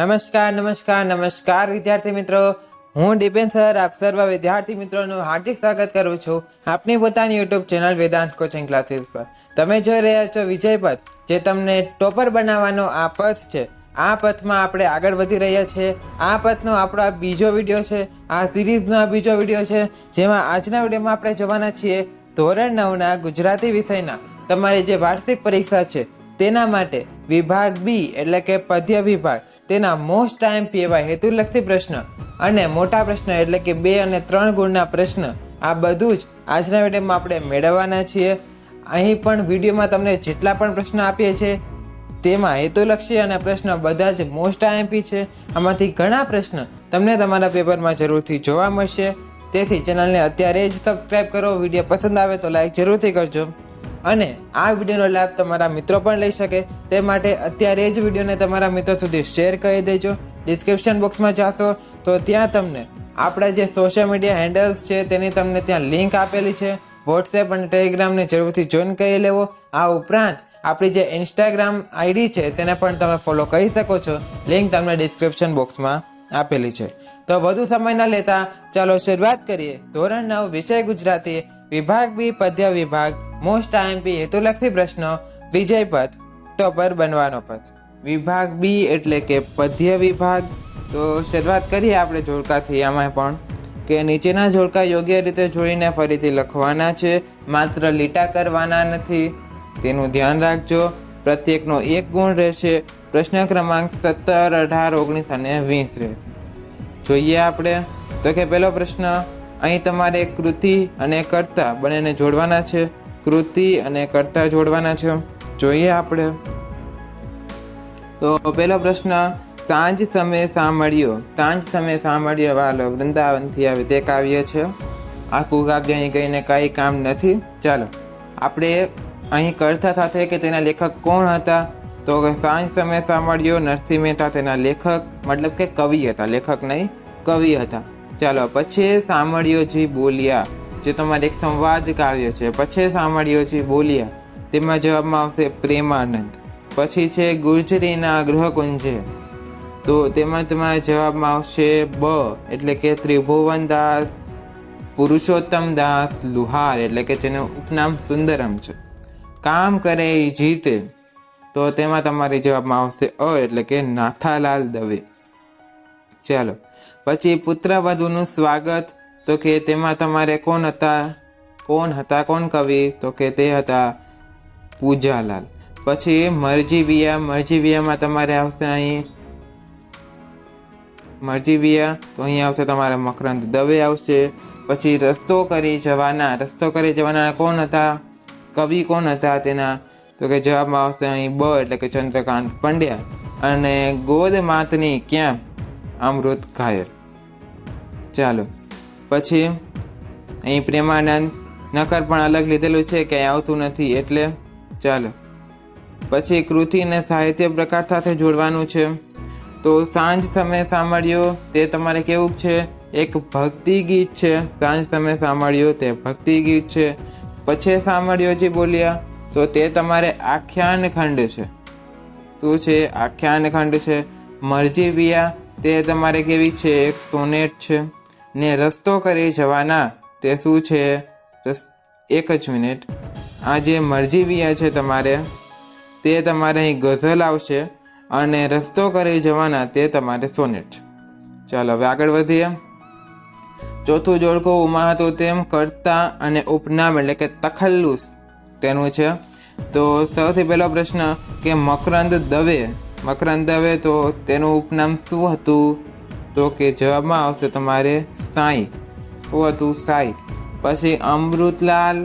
નમસ્કાર વિદ્યાર્થી મિત્રો, હું ડિપેન સર આપ સર્વ વિદ્યાર્થી મિત્રોનું હાર્દિક સ્વાગત કરું છું આપની પોતાની YouTube channel Vedant coaching classes પર. તમે જોઈ રહ્યા છો વિજય પથ, જે તમને ટોપર બનાવવાનો આ પથ છે. આ પથમાં આપણે આગળ વધી રહ્યા છીએ. આ પથનો આપણો આ બીજો વિડીયો છે, આ સિરીઝનો આ બીજો વિડીયો છે, જેમાં આજના વિડીયોમાં આપણે જોવાના છીએ ધોરણ 9ના ગુજરાતી વિષયના તમારી જે વાર્ષિક પરીક્ષા છે તેના માટે વિભાગ બી એટલે કે પદ્ય વિભાગ, તેના મોસ્ટ ટાઈમ પીવાય હેતુલક્ષી પ્રશ્ન અને મોટા પ્રશ્ન એટલે કે 2 અને 3 ગુણના પ્રશ્ન, આ બધું જ આજના વિડીયોમાં આપણે મેળવવાના છીએ. અહીં પણ વિડીયોમાં તમને જેટલા પણ પ્રશ્ન આપીએ છીએ તેમાં હેતુલક્ષી અને પ્રશ્ન બધા જ મોસ્ટ આઈએમપી છે. આમાંથી ઘણા પ્રશ્ન તમને તમારા પેપરમાં જરૂરથી જોવા મળશે. તેથી ચેનલને અત્યારે જ સબસ્ક્રાઈબ કરો. વિડીયો પસંદ આવે તો લાઈક જરૂરથી કરજો અને આ વિડીયોનો લાભ તમારા મિત્રો પણ લઈ શકે તે માટે અત્યારે જ વિડીયોને તમારા મિત્રો સુધી શેર કરી દેજો. ડિસ્ક્રિપ્શન બોક્સમાં જાશો તો ત્યાં તમને આપણા જે સોશિયલ મીડિયા હેન્ડલ્સ છે તેની તમને ત્યાં લિંક આપેલી છે. વોટ્સએપ અને ટેલિગ્રામને જરૂરથી જોઈન કરી લેવો. આ ઉપરાંત આપણી જે ઇન્સ્ટાગ્રામ આઈડી છે તેને પણ તમે ફોલો કરી શકો છો. લિંક તમને ડિસ્ક્રિપ્શન બોક્સમાં આપેલી છે. તો વધુ સમય ન લેતા ચાલો શરૂઆત કરીએ. ધોરણ 9 વિષય ગુજરાતી, વિભાગ બી પદ્ય વિભાગ, મોસ્ટ આઈએમપી હેતુલક્ષી પ્રશ્નો, વિજય પથ, ટોપર બનવાનો પથ. વિભાગ બી એટલે કે પદ્ય વિભાગ. તો શરૂઆત કરીએ આપણે જોડકાથી. આમાં પણ કે નીચેના જોડકા યોગ્ય રીતે જોડીને ફરીથી લખવાના છે, માત્ર લીટા કરવાના નથી, તેનું ધ્યાન રાખજો. પ્રત્યેકનો 1 ગુણ રહેશે. પ્રશ્ન ક્રમાંક 17, 18, 19 અને 20 રહેશે. જોઈએ આપણે તો કે પહેલો પ્રશ્ન, અહીં તમારે કૃતિ અને કર્તા બંનેને જોડવાના છે. કૃતિ અને કર્તા જોડવાના છે. જોઈએ આપણે તો પહેલો પ્રશ્ન, સાંજ સમય સાંભળ્યો. સાંજ સમય સાંભળ્યો વાલો વૃંદાવનથી આવે તે કાવ્ય છે. આખું કાવ્ય અહીં કહીને કાંઈ કામ નથી. ચાલો આપણે અહીં કર્તા સાથે કે તેના લેખક કોણ હતા તો સાંજ સમય સાંભળ્યો નરસિંહ મહેતા તેના લેખક મતલબ કે કવિ હતા, લેખક નહીં કવિ હતા. ચાલો પછી સાંભળ્યોજી બોલ્યા, જે તમારે એક સંવાદ કાવ્ય છે. પછી સાંભળ્યોજી બોલ્યા, તેમાં જવાબમાં આવશે પ્રેમાનંદ. પછી છે ગુર્જરીના ગૃહકુંજે, તો તેમાં તમારા જવાબમાં આવશે બ એટલે કે ત્રિભુવનદાસ પુરુષોત્તમદાસ લુહાર એટલે કે જેનું ઉપનામ સુંદરમ છે. કામ કરે એ જીતે, તો તેમાં તમારી જવાબમાં આવશે અ એટલે કે નાથાલાલ દવે. ચાલો પછી પુત્રવધુનું સ્વાગત, તો કે તેમાં તમારે કોણ હતા કવિ તો કે તે હતા પૂજાલાલ. પછી મરજીવિયામાં તમારે આવશે અહીં મરજીવિયા, તો અહીં આવશે તમારે મકરંદ દવે આવશે. પછી રસ્તો કરી જવાના કોણ હતા, કવિ કોણ હતા તેના, તો કે જવાબમાં આવશે અહીં બ એટલે કે ચંદ્રકાંત પંડ્યા. અને ગોદ માતની ક્યાં, અમૃત ઘાયલ. ચાલો પછી અહીં પ્રેમાનંદ નકર પણ અલગ લીધેલું છે, ક્યાંય આવતું નથી એટલે. ચાલો પછી કૃતિ અને સાહિત્ય પ્રકાર સાથે જોડવાનું છે. તો સાંજ સમય સાંભળ્યો તે તમારે કેવું છે, એક ભક્તિ ગીત છે. સાંજ સમય સાંભળ્યો તે ભક્તિ ગીત છે. પછી સાંભળ્યોજી બોલ્યા, તો તે તમારે આખ્યાન ખંડ છે. શું છે, આખ્યાન ખંડ છે. મરજીવિયા તે તમારે કેવી છે, એક સોનેટ છે. ને રસ્તો કરી જવાના તે શું છે, એક જ મિનિટ, આ જે મરજીવિયા છે તમારે તે તમારે અહીં ગઝલ આવશે અને રસ્તો કરી જવાના તે તમારે સોનેટ. ચાલો હવે આગળ વધીએ. ચોથું જોડકું ઉમા હતું તેમ કર્તા અને ઉપનામ એટલે કે તખલ્લુસ તેનું છે. તો સૌથી પહેલો પ્રશ્ન કે મકરંદ દવે તો તેનું ઉપનામ શું હતું, તો કે જવાબમાં આવશે તમારે સાંઈ. શું હતું, સાંઈ. પછી અમૃતલાલ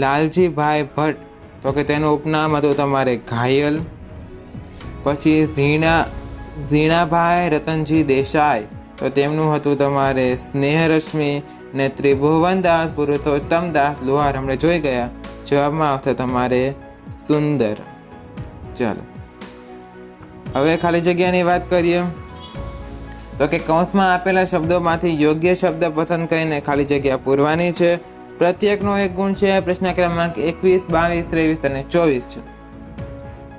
લાલજીભાઈ ભટ્ટ, તો કે તેનું ઉપનામ હતું તમારે ઘાયલ. પછી ઝીણાભાઈ રતનજી દેસાઈ, તો તેમનું હતું તમારે સ્નેહરશ્મિ. ને ત્રિભુવનદાસ પુરુષોત્તમદાસ લુહાર હમણાં જોઈ ગયા, જવાબમાં આવશે તમારે સુંદર. ચાલો હવે ખાલી જગ્યાની વાત કરીએ. તો કે કૌંસમાં આપેલા શબ્દોમાંથી યોગ્ય શબ્દ પસંદ કરીને ખાલી જગ્યા પૂરવાની છે. પ્રત્યેકનો 1 ગુણ છે. પ્રશ્ન ક્રમાંક 21, 22, 23 અને 24 છે.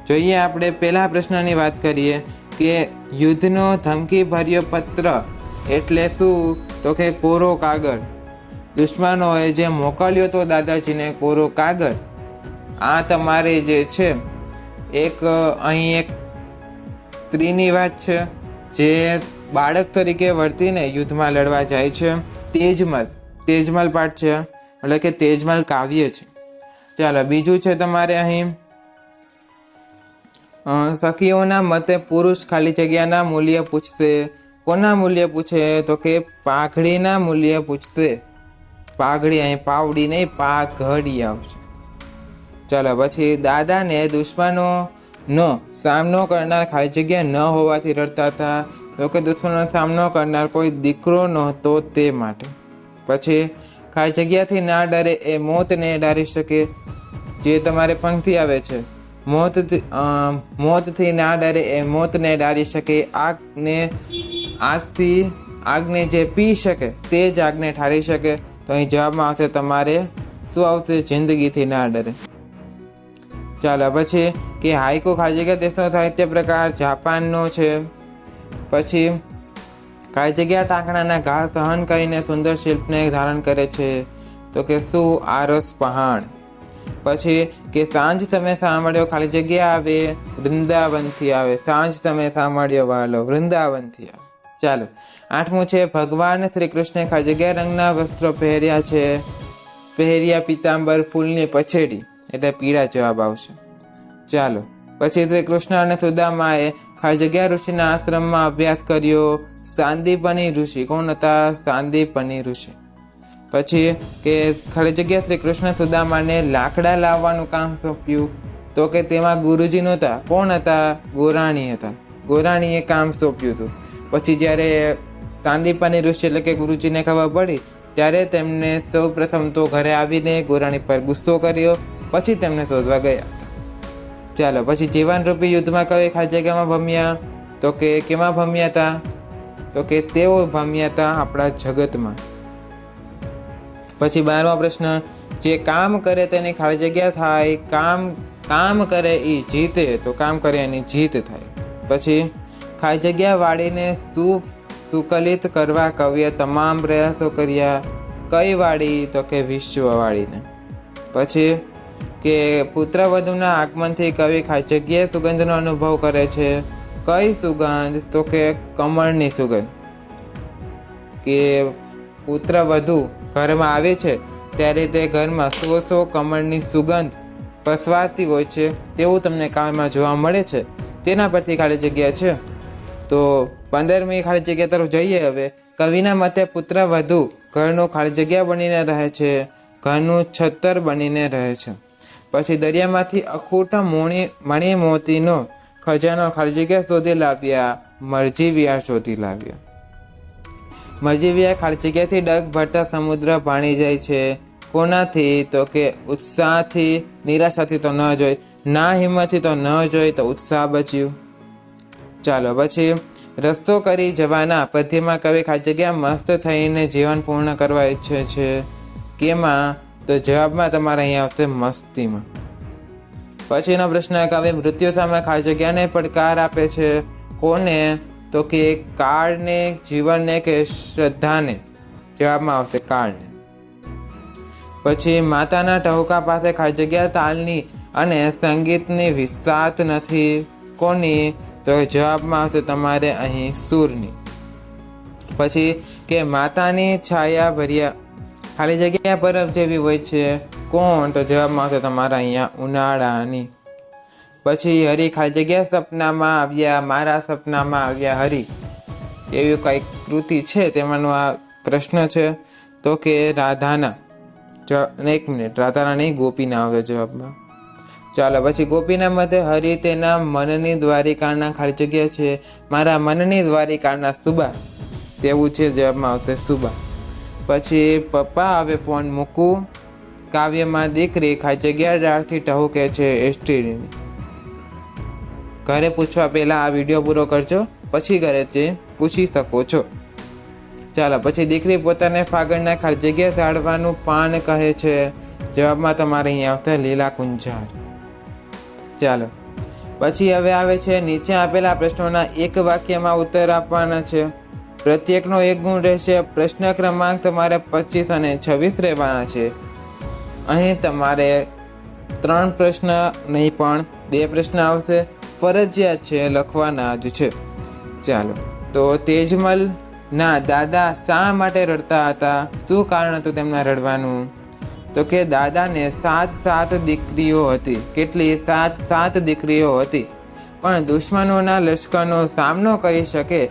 જોઈએ આપણે પહેલા પ્રશ્નની વાત કરીએ કે યુદ્ધનો ધમકી ભર્યો પત્ર એટલે શું? તો કે કોરો કાગળ. દુશ્મનોએ જે મોકલ્યો તો દાદાજીને કોરો કાગળ. આ તમારે જે છે અહીં એક સ્ત્રીની વાત છે જે બાળક તરીકે વર્તીને યુદ્ધમાં લડવા જાય છે. તેજમલ પાઠ છે, એટલે કે તેજમલ કાવ્ય છે. ચાલો, બીજું છે તમારે અહીં સખીઓના મતે પુરુષ ખાલી જગ્યાના મૂલ્ય પૂછશે. કોના મૂલ્ય પૂછે? તો કે પાઘડીના મૂલ્ય પૂછશે. પાઘડી, અહીં પાવડી નહીં, પાઘડી આવશે. ચાલો, પછી દાદાને દુશ્મનોનો સામનો કરનાર ખાલી જગ્યા ન હોવાથી રડતા હતા. તો કે દુશ્મનોનો સામનો કરનાર કોઈ દીકરો નહોતો તે માટે. પછી ખાલી જગ્યાથી ના ડરે એ મોતને ડારી શકે. જે તમારે પંક્તિ આવે છે, મોતથી ના ડરે એ મોતને ડારી શકે. આગને જે પી શકે તે જ આગને ઠારી શકે. તો અહીં જવાબમાં આવશે તમારે શું આવશે? જિંદગીથી ના ડરે. ચાલો, પછી કે હાઈકુ ખાલી જગ્યા દેશનો સાહિત્ય પ્રકાર જાપાનનો છે. પછી ખાલી જગ્યા ટાંકણાના ઘા સહન કરીને સુંદર શિલ્પને ધારણ કરે છે. તો કે શું? આરસ પહાણ. પછી કે સાંજ તમે સાંભળ્યો ખાલી જગ્યા આવે વૃંદાવનથી આવે. સાંજ તમે સાંભળ્યો વાલો વૃંદાવનથી આવે. ચાલો, 8મું છે ભગવાન શ્રી કૃષ્ણે ખાલી જગ્યા રંગના વસ્ત્રો પહેર્યા છે. પહેર્યા પીતાંબર ફૂલની પછેડી, એટલે પીળા જવાબ આવશે. ચાલો, પછી શ્રી કૃષ્ણ અને સુદામાએ ખાલી જગ્યા ઋષિના આશ્રમમાં અભ્યાસ કર્યો. સાંદીપની ઋષિ. કોણ હતા? સાંદીપની ઋષિ. પછી કે ખાલી જગ્યા શ્રી કૃષ્ણ સુદામાને લાકડા લાવવાનું કામ સોંપ્યું. તો કે તેમાં ગુરુજી નહોતા. કોણ હતા? ગોરાણી હતા. ગોરાણીએ કામ સોંપ્યું હતું. પછી જ્યારે સાંદીપની ઋષિ એટલે કે ગુરુજીને ખબર પડી ત્યારે તેમને સૌ પ્રથમ તો ઘરે આવીને ગોરાણી પર ગુસ્સો કર્યો. પછી તેમને શોધવા ગયા હતા. ચાલો, પછી જીવનરૂપી યુદ્ધમાં કઈ ખાલી જગ્યામાં ભમ્યા? તો કે કેમાં ભમ્યા હતા? તો કે તેઓ ભમ્યા હતા આપણા જગતમાં. પછી 12મો પ્રશ્ન, જે કામ કરે તેની ખાલી જગ્યા થાય. કામ કરે એ જીતે, તો કામ કરે એની જીત થાય. પછી ખાલી જગ્યા વાળીને સુકલિત કરવા કવિએ તમામ પ્રયાસો કર્યા. કઈ વાળી? તો કે વિશ્વવાળીને. પછી કે પુત્રવધુના આગમનથી કવિ ખાલી જગ્યાએ સુગંધનો અનુભવ કરે છે. કઈ સુગંધ? તો કે કમળની સુગંધ. કે પુત્રવધુ ઘરમાં આવે છે ત્યારે તે ઘરમાં સો કમળની સુગંધ પસવાતી હોય છે તેવું તમને કાવ્યમાં જોવા મળે છે. તેના પરથી ખાલી જગ્યા છે. તો 15મી ખાલી જગ્યા તરફ જઈએ. હવે કવિના મતે પુત્રવધુ ઘરનું ખાલી જગ્યા બનીને રહે છે, ઘરનું છત્તર બનીને રહે છે. પછી દરિયામાંથી અખૂટા મણી મોતીનો ખજાનો ખાલી જગ્યા શોધી લાવ્યા. મરજીવિયા શોધી લાવ્યા. મરજીવિયા ખાલી જગ્યાથી ડગ ભરતા સમુદ્ર પાણી જાય છે. કોનાથી? તો કે ઉત્સાહથી. નિરાશાથી તો ન જોઈ, ના હિંમતથી તો ન જોઈ, તો ઉત્સાહ બચ્યું. ચાલો, પછી રસ્તો કરી જવાના પદ્યમાં કવિ ખાલી જગ્યા મસ્ત થઈને જીવન પૂર્ણ કરવા ઈચ્છે છે. કેમાં? તો જવાબમાં તમારે અહીંયા આવશે મસ્તીમાં. પછીનો પ્રશ્ન, કવિ મૃત્યુ સામે ખાલી જગ્યાને પડકાર આપે છે. કોને? તો કે કાળને, જીવનને કે શ્રદ્ધાને. જવાબમાં આવશે કાળને. પછી માતાના ટહુકા પાસે ખાલી જગ્યા તાલની અને સંગીતની વિસાત નથી. કોની? તો જવાબમાં આવશે તમારે અહીં સૂરની. પછી કે માતાની છાયા ભર્યા ખાલી જગ્યા બરફ જેવી હોય છે. કોણ? તો જવાબમાં આવશે તમારા અહીંયા ઉનાળાની. પછી હરી ખાલી જગ્યા સપનામાં આવ્યા. મારા સપનામાં આવ્યા હરી. એવી કંઈક કૃતિ છે, તેમાંનો આ પ્રશ્ન છે. તો કે રાધાના. 1 મિનિટ, રાધાના નહીં, ગોપીના આવશે જવાબમાં. ચાલો, પછી ગોપીના મતે હરી તેના મનની દ્વારિકાના ખાલી જગ્યા છે. મારા મનની દ્વારિકાના સુબા. તેવું છે, જવાબમાં આવશે સુબા. પછી પપ્પા હવે ફોન મૂકું. કાવ્યમાં દીકરી ખાલી જગ્યા ડાળથી ટહુકે છે એસટીડીની. ઘરે પૂછવા પહેલાં આ વિડીયો પૂરો કરજો, પછી ઘરે જઈ પૂછી શકો છો. ચાલો, પછી દીકરી પોતાને ફાગણના ખાલી જગ્યા ઝાડવાનું પાન કહે છે. જવાબમાં તમારે અહીંયા આવશે લીલા કુંજાર. ચાલો, પછી હવે આવે છે નીચે આપેલા પ્રશ્નોના એક વાક્યમાં ઉત્તર આપવાના છે. પ્રત્યેકનો 1 ગુણ રહેશે. પ્રશ્ન ક્રમાંક તમારે 25 અને 26 રહેવાના છે. અહીં તમારે 3 પ્રશ્ન નહીં પણ 2 પ્રશ્ન આવશે. ફરજિયાત છે, લખવાના જ છે. ચાલો, તો તેજમલના દાદા શા માટે રડતા હતા? શું કારણ હતું તેમના રડવાનું? તો કે દાદાને 7 દીકરીઓ હતી. કેટલી? 7 દીકરીઓ હતી. પણ દુશ્મનોના લશ્કરનો સામનો કરી શકે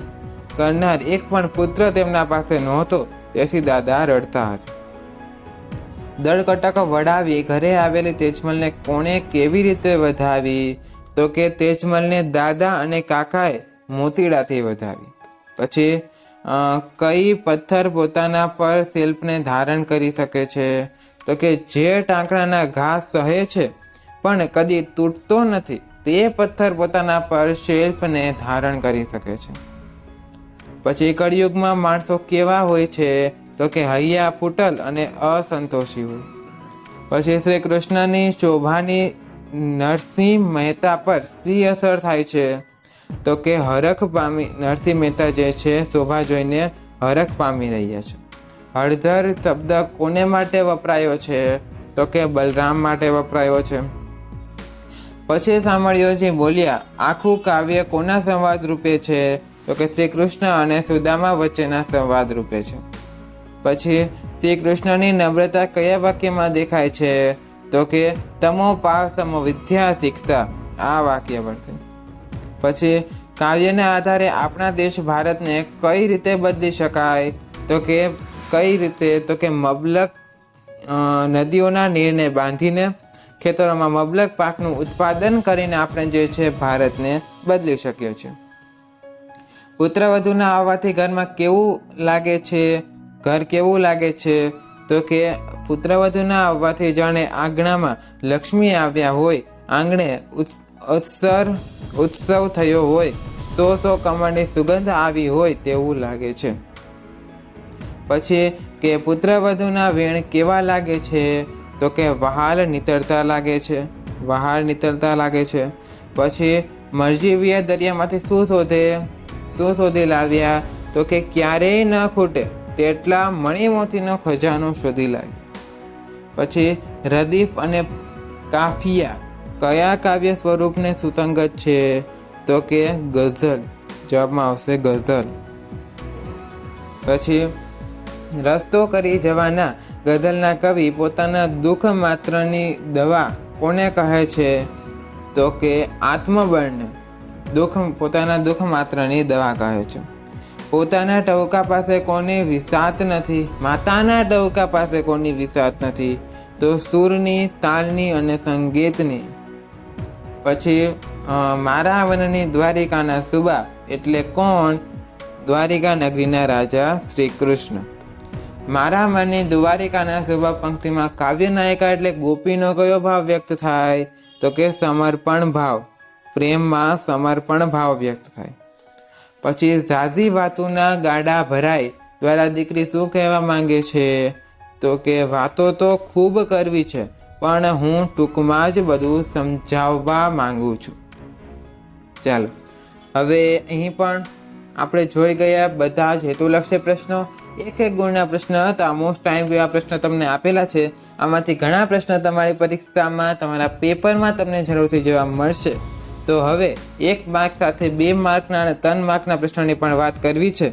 કરનાર એક પણ પુત્ર તેમના પાસે નહોતો. તેથી દાદા રડતા હતા. દળકટક વડાવી ઘરે આવેલી તેજમલને કોણે કેવી રીતે વધાવી? તો કે તેજમલને દાદા અને કાકાએ મોતીડાથી વધાવી. પછી કઈ પથ્થર પોતાના પર શિલ્પને ધારણ કરી શકે છે? તો કે જે ટાંકણાના ઘા સહે છે પણ કદી તૂટતો નથી તે પથ્થર પોતાના પર શિલ્પને ધારણ કરી શકે છે. પછી કળિયુગમાં માણસો કેવા હોય છે? તો કે હૈયા ફૂટલ અને અસંતોષી હોય. પછી શ્રી કૃષ્ણની શોભાની નરસિંહ મહેતા પર શી અસર થાય છે? તો કે હરખ પામી. નરસિંહ મહેતા જે છે શોભા જોઈને હરખ પામી રહ્યા છે. હળધર શબ્દ કોને માટે વપરાયો છે? તો કે બલરામ માટે વપરાયો છે. પછી સાંભળ્યોજી બોલ્યા, આખું કાવ્ય કોના સંવાદ રૂપે છે? તો કે શ્રી કૃષ્ણ અને સુદામા વચ્ચેના સંવાદ રૂપે છે. પછી શ્રી કૃષ્ણની નમ્રતા કયા વાક્યમાં દેખાય છે? તો કે તમો પાસમો વિદ્યા શીખતા, આ વાક્ય પરથી. પછી કાવ્યના આધારે આપણા દેશ ભારતને કઈ રીતે બદલી શકાય? તો કે કઈ રીતે? તો કે મબલક નદીઓના નીરને બાંધીને ખેતરોમાં મબલક પાકનું ઉત્પાદન કરીને આપણે જે છે ભારતને બદલી શકીએ છીએ. પુત્રવધુના આવવાથી ઘરમાં કેવું લાગે છે? ઘર કેવું લાગે છે? તો કે પુત્રવધુના આવવાથી જાણે આંગણામાં લક્ષ્મી આવ્યા હોય, આંગણે ઉત્સવ થયો હોય, 100 કમળની સુગંધ આવી હોય તેવું લાગે છે. પછી કે પુત્રવધુના વેણ કેવા લાગે છે? તો કે વહાલ નીતરતા લાગે છે. વહાલ નીતરતા લાગે છે. પછી મરજીવિયા દરિયામાંથી શું શોધી લાવ્યા? તો કે ક્યારેય ન ખૂટે તેટલા મણિમોતીનો ખજાનો શોધી લાવ્યા. પછી રદીફ અને કાફિયા કયા કાવ્ય સ્વરૂપને સુસંગત છે? તો કે ગઝલ. જવાબમાં આવશે ગઝલ. પછી રસ્તો કરી જવાના ગઝલના કવિ પોતાના દુઃખ માત્રની દવા કોને કહે છે? તો કે આત્મબળને પોતાના દુઃખ માત્રની દવા કહે છે. પોતાના ટવકા પાસે કોની વિસાત નથી? માતાના ટવકા પાસે કોની વિસાત નથી? તો સૂરની, તાલની અને સંગીતની. પછી મારા વનની દ્વારિકાના સુબા એટલે કોણ? દ્વારિકા નગરીના રાજા શ્રી કૃષ્ણ. મારા મનની દ્વારિકાના સુબા પંક્તિમાં કાવ્ય નાયિકા એટલે ગોપીનો કયો ભાવ વ્યક્ત થાય? તો કે સમર્પણ ભાવ. પ્રેમમાં સમર્પણ ભાવ વ્યક્ત થાય. પછી ઝાઝી વાતોના ગાડા ભરાય દ્વારા દીકરી શું કહેવા માંગે છે? તો કે વાતો તો ખૂબ કરવી છે પણ હું ટૂંકમાં જ બધું સમજાવવા માંગુ છું. ચાલો, હવે અહીં પણ આપણે જોઈ ગયા બધા જ હેતુલક્ષી પ્રશ્નો. 1 ગુણના પ્રશ્ન હતા. મોસ્ટ ટાઈમ એવા પ્રશ્નો તમને આપેલા છે. આમાંથી ઘણા પ્રશ્ન તમારી પરીક્ષામાં, તમારા પેપરમાં તમને જરૂરથી જોવા મળશે. તો હવે 1 માર્ક સાથે 2 માર્કના અને 3 માર્કના પ્રશ્નોની પણ વાત કરવી છે.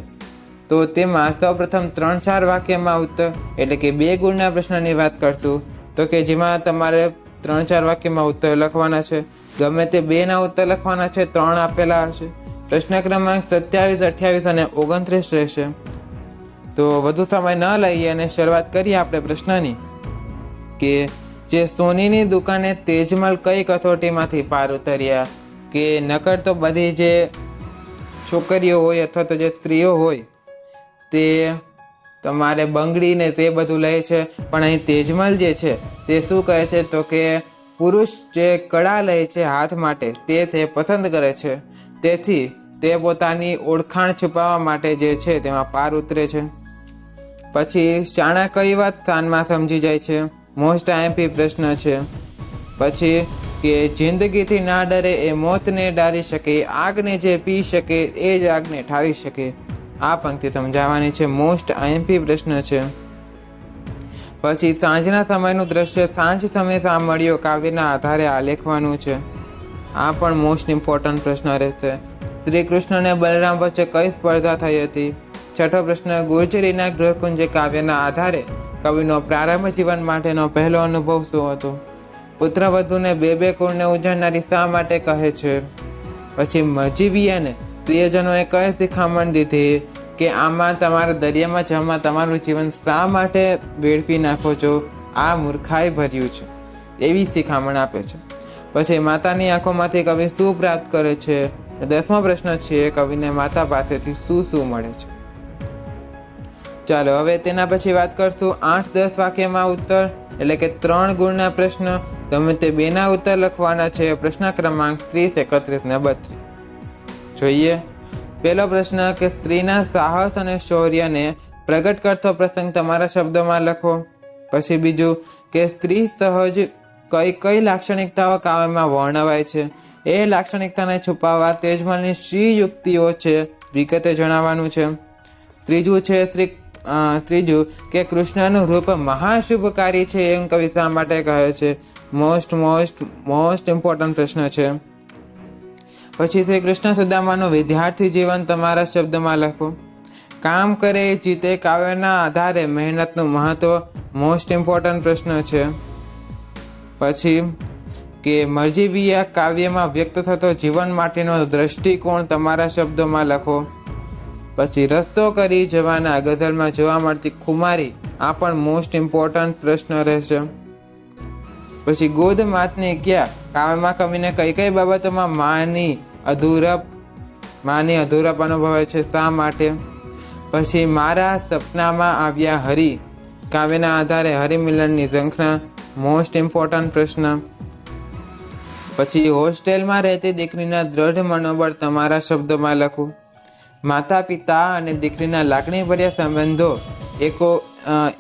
તો તેમાં સૌપ્રથમ 3-4 વાક્યમાં ઉત્તર એટલે કે 2 ગુણના પ્રશ્નની વાત કરશું. તો કે જેમાં તમારે 3-4 વાક્યમાં ઉત્તર લખવાના છે. ગમે તે 2ના ઉત્તર લખવાના છે. 3 આપેલા હશે. પ્રશ્ન ક્રમાંક 27, 28 અને 29 રહેશે. તો વધુ સમય ન લઈએ અને શરૂઆત કરીએ આપણે પ્રશ્નની. કે જે સોનીની દુકાને તેજમલ કઈ કસોટીમાંથી પાર ઉતર્યા? કે નકર તો બધી જે છોકરીઓ હોય અથવા તો જે સ્ત્રીઓ હોય તે તમારે બંગડીને તે બધું લે છે, પણ અહીં તેજમલ જે છે તે શું કહે છે? તો કે પુરુષ જે કળા લે છે હાથ માટે તે પસંદ કરે છે, તેથી તે પોતાની ઓળખાણ છુપાવવા માટે જે છે તેમાં પાર ઉતરે છે. પછી શાણા કઈ વાત સ્થાનમાં સમજી જાય છે? મોસ્ટ આઈએમપી પ્રશ્ન છે. પછી કે જિંદગીથી ના ડરે એ મોતને ડારી શકે, આગને જે પી શકે એ જ આગને ઠારી શકે. આ પંક્તિ સમજાવવાની છે. મોસ્ટ આઈએમપી પ્રશ્ન છે. પછી સાંજના સમયનું દ્રશ્ય સાંજ સમયે સાંભળ્યો કાવ્યના આધારે આલેખવાનું છે. આ પણ મોસ્ટ ઇમ્પોર્ટન્ટ પ્રશ્ન રહેશે. શ્રી કૃષ્ણ અને બલરામ વચ્ચે કઈ સ્પર્ધા થઈ હતી? છઠ્ઠો પ્રશ્ન, ગુર્જરીના ગૃહકુંજ કાવ્યના આધારે કવિનો પ્રારંભ જીવન માટેનો પહેલો અનુભવ શું હતો? પુત્રવધૂને બે કુળને ઉજાડનારી શા માટે કહે છે? પછી મરજીવિયાને પ્રિયજનોએ કઈ શિખામણ દીધી કે આમાં તમારા દરિયામાં જવામાં તમારું જીવન શા માટે વેડફી નાખો છો? આ મૂર્ખાઈ ભર્યું છે, એવી શિખામણ આપે છે. પછી માતાની આંખોમાંથી કવિ શું પ્રાપ્ત કરે છે? 10મો પ્રશ્ન છે, કવિને માતા પાસેથી શું મળે છે? ચાલો હવે તેના પછી વાત કરશું 8-10 વાક્યમાં ઉત્તર, એટલે કે 3 ગુણના પ્રશ્ન. ગમે તે 2ના ઉત્તર લખવાના છે. પ્રશ્ન ક્રમાંક 30, 31 ને 32. જોઈએ. પહેલો પ્રશ્ન કે સ્ત્રીના સાહસ અને શૌર્યને પ્રગટ કરતો પ્રસંગ તમારા શબ્દોમાં લખો. પછી બીજું કે સ્ત્રી સહજ કઈ લાક્ષણિકતાઓ કાવ્યમાં વર્ણવાય છે? એ લાક્ષણિકતાને છુપાવવા તેજમલની શી યુક્તિઓ છે? વિગતે જણાવવાનું છે. ત્રીજું કે કૃષ્ણનું રૂપ મહાશુભકારી છે એમ કવિ શા માટે કહે છે? મોસ્ટ ઇમ્પોર્ટન્ટ પ્રશ્ન છે. પછી શ્રી કૃષ્ણ સુદામાનું વિદ્યાર્થી જીવન તમારા શબ્દમાં લખો. કામ કરે જીતે કાવ્યના આધારે મહેનતનું મહત્વ, મોસ્ટ ઇમ્પોર્ટન્ટ પ્રશ્ન છે. પછી કે મરજીવિયા કાવ્યમાં વ્યક્ત થતો જીવન માટેનો દ્રષ્ટિકોણ તમારા શબ્દોમાં લખો. પછી રસ્તો કરી જવાના ગઝલમાં જોવા મળતી ખુમારી, આ પણ મોસ્ટ ઇમ્પોર્ટન્ટ પ્રશ્ન રહેશે. પછી ગોદ માતને ક્યાં કાવ્યમાં કવિને કઈ બાબતોમાં માની અધૂરપ અનુભવે છે, શા માટે? પછી મારા સપનામાં આવ્યા હરિ કાવ્યના આધારે હરિમિલનની ઝંખના, મોસ્ટ ઇમ્પોર્ટન્ટ પ્રશ્ન. પછી હોસ્ટેલમાં રહેતી દીકરીના દ્રઢ મનોબળ તમારા શબ્દોમાં લખો. માતા પિતા અને દીકરીના લાગણીભર્યા સંબંધો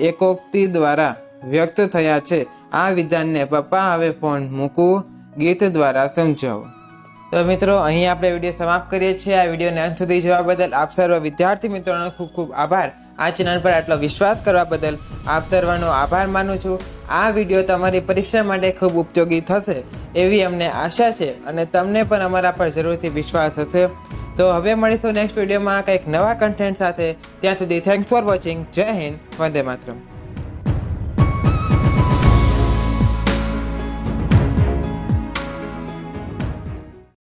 એકોક્તિ દ્વારા વ્યક્ત થયા છે. આ વિધાનને પપ્પા હવે ફોન મૂકવું ગીત દ્વારા સમજાવો. તો મિત્રો, અહીં આપણે વિડીયો સમાપ્ત કરીએ છીએ. આ વિડીયોને અંત સુધી જોવા બદલ આપ સર્વ વિદ્યાર્થી મિત્રોનો ખૂબ ખૂબ આભાર. આ ચેનલ પર આટલો વિશ્વાસ કરવા બદલ આપ સર્વનો આભાર માનું છું. આ વિડીયો તમારી પરીક્ષા માટે ખૂબ ઉપયોગી થશે એવી અમને આશા છે અને તમને પણ અમારા પર જરૂરથી વિશ્વાસ હશે. તો હવે મળીશું નેક્સ્ટ વિડીયોમાં કંઈક નવા કન્ટેન્ટ સાથે. ત્યાં સુધી થેન્ક્સ ફોર વોચિંગ. જય હિન્દ, વંદે માતરમ.